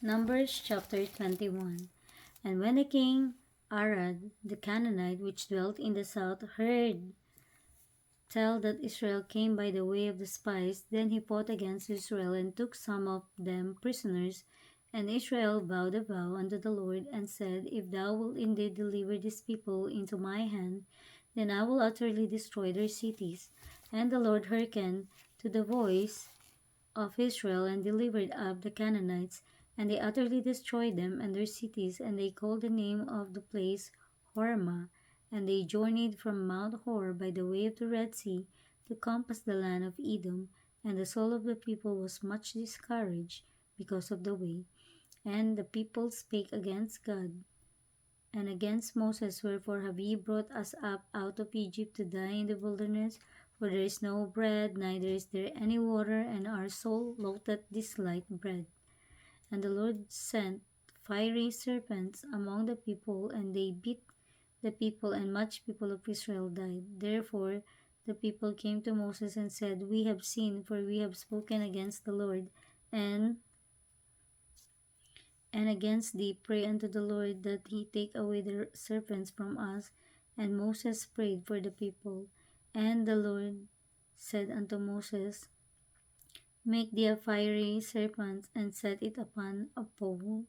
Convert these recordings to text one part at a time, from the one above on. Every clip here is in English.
Numbers chapter 21. And when the king Arad, the Canaanite, which dwelt in the south, heard tell that Israel came by the way of the spies, then he fought against Israel and took some of them prisoners. And Israel vowed a vow unto the Lord and said, If thou wilt indeed deliver this people into my hand, then I will utterly destroy their cities. And the Lord hearkened to the voice of Israel and delivered up the Canaanites, and they utterly destroyed them and their cities, and they called the name of the place Hormah. And they journeyed from Mount Hor by the way of the Red Sea to compass the land of Edom, and the soul of the people was much discouraged because of the way. And the people spake against God and against Moses, Wherefore have ye brought us up out of Egypt to die in the wilderness? For there is no bread, neither is there any water, and our soul loatheth this light bread. And the Lord sent fiery serpents among the people, and they bit the people, and much people of Israel died. Therefore the people came to Moses and said, We have sinned, for we have spoken against the Lord, and against thee. Pray unto the Lord that he take away the serpents from us. And Moses prayed for the people. And the Lord said unto Moses, Make thee a fiery serpent, and set it upon a pole.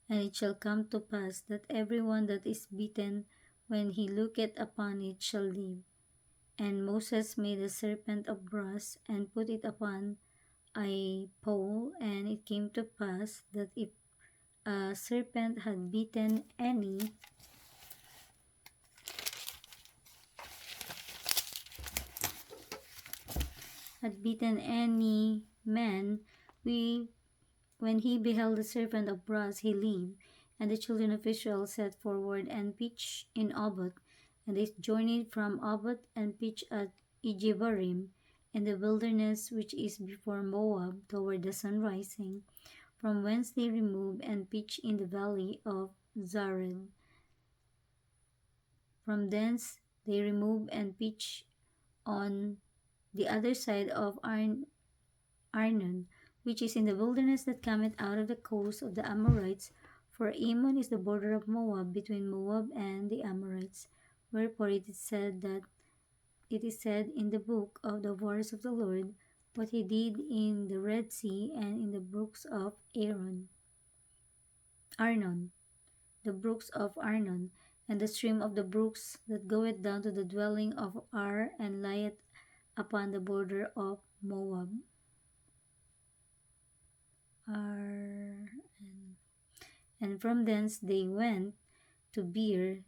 And it shall come to pass that every one that is bitten, when he looketh upon it, shall live. And Moses made a serpent of brass, and put it upon a pole. And it came to pass that if a serpent had bitten any man, when he beheld the serpent of brass, he lived. And the children of Israel set forward and pitched in Oboth, and they journeyed from Oboth and pitched at Ijebarim, in the wilderness which is before Moab, toward the sun rising, from whence they removed and pitched in the valley of Zared. From thence they removed and pitched on the other side of Arnon, which is in the wilderness that cometh out of the coast of the Amorites, for Ammon is the border of Moab, between Moab and the Amorites. Wherefore it is said in the book of the wars of the Lord, what he did in the Red Sea and in the brooks of Arnon, the brooks of Arnon, and the stream of the brooks that goeth down to the dwelling of Ar, and lieth upon the border of Moab. Ar, and from thence they went to Beer,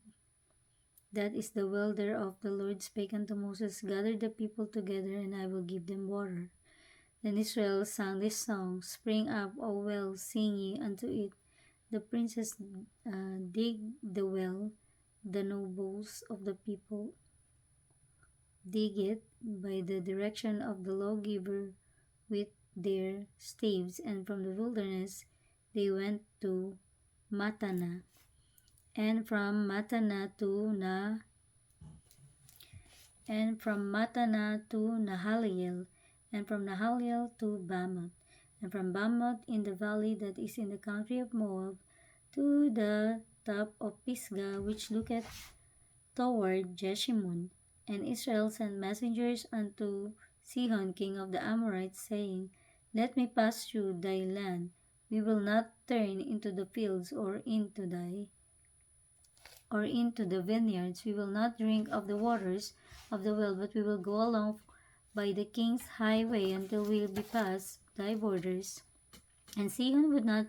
that is the well thereof. The Lord spake unto Moses, Gather the people together, and I will give them water. Then Israel sang this song, Spring up, O well, sing ye unto it. The princes dig the well, the nobles of the people dig it by the direction of the lawgiver with their staves. And from the wilderness they went to Matana, and from Matana to Nahaliel, and from Nahaliel to Bamoth, and from Bamoth in the valley that is in the country of Moab to the top of Pisgah, which looketh toward Jeshimon. And Israel sent messengers unto Sihon king of the Amorites, saying, Let me pass through thy land. We will not turn into the fields or into the vineyards. We will not drink of the waters of the well, but we will go along by the king's highway until we be past thy borders. And Sihon would not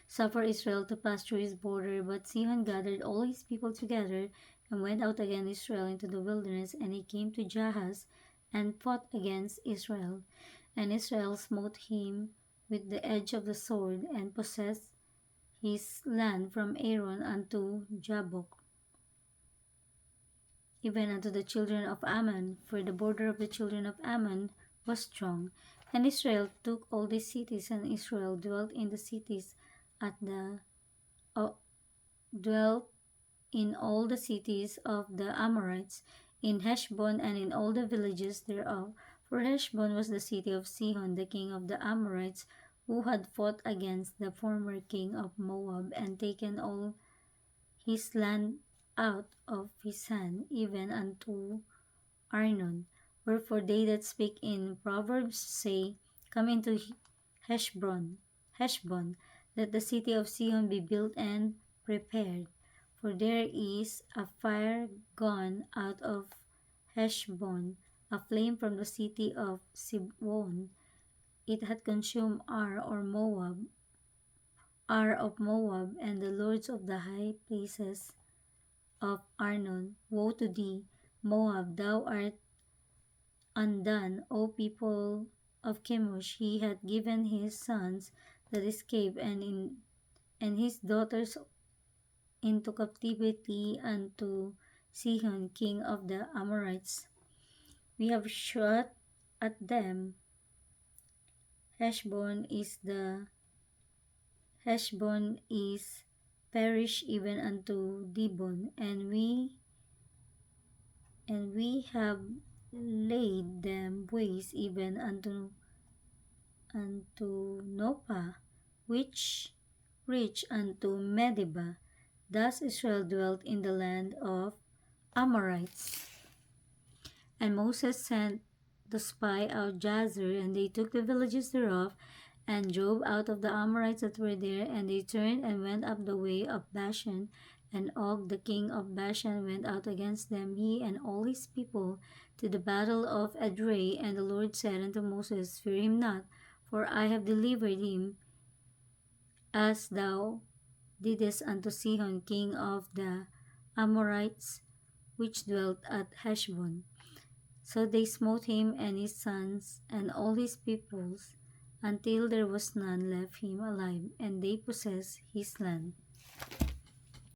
suffer Israel to pass through his border, but Sihon gathered all his people together and went out against Israel into the wilderness, and he came to Jahaz and fought against Israel. And Israel smote him with the edge of the sword, and possessed his land from Aaron unto Jabbok, even unto the children of Ammon, for the border of the children of Ammon was strong. And Israel took all these cities, and Israel dwelt in the cities dwelt in all the cities of the Amorites, in Heshbon and in all the villages thereof. For Heshbon was the city of Sihon, the king of the Amorites, who had fought against the former king of Moab and taken all his land out of his hand, even unto Arnon. Wherefore they that speak in Proverbs say, Come into Heshbon, let the city of Sihon be built and prepared. For there is a fire gone out of Heshbon, a flame from the city of Sibon. It hath consumed Ar of Moab, and the lords of the high places of Arnon. Woe to thee, Moab, thou art undone, O people of Chemosh. He hath given his sons that escape and his daughters into captivity unto Sihon, king of the Amorites. We have shot at them. Heshbon is perished even unto Dibon, and we have laid them waste even unto Nopah, which reached unto Medeba. Thus Israel dwelt in the land of Amorites. And Moses sent to spy out Jazer, and they took the villages thereof, and drove out of the Amorites that were there, and they turned and went up the way of Bashan, and Og the king of Bashan went out against them, he and all his people, to the battle of Edrei. And the Lord said unto Moses, Fear him not, for I have delivered him, as thou didst unto Sihon king of the Amorites, which dwelt at Heshbon. So they smote him and his sons and all his peoples, until there was none left him alive, and they possessed his land.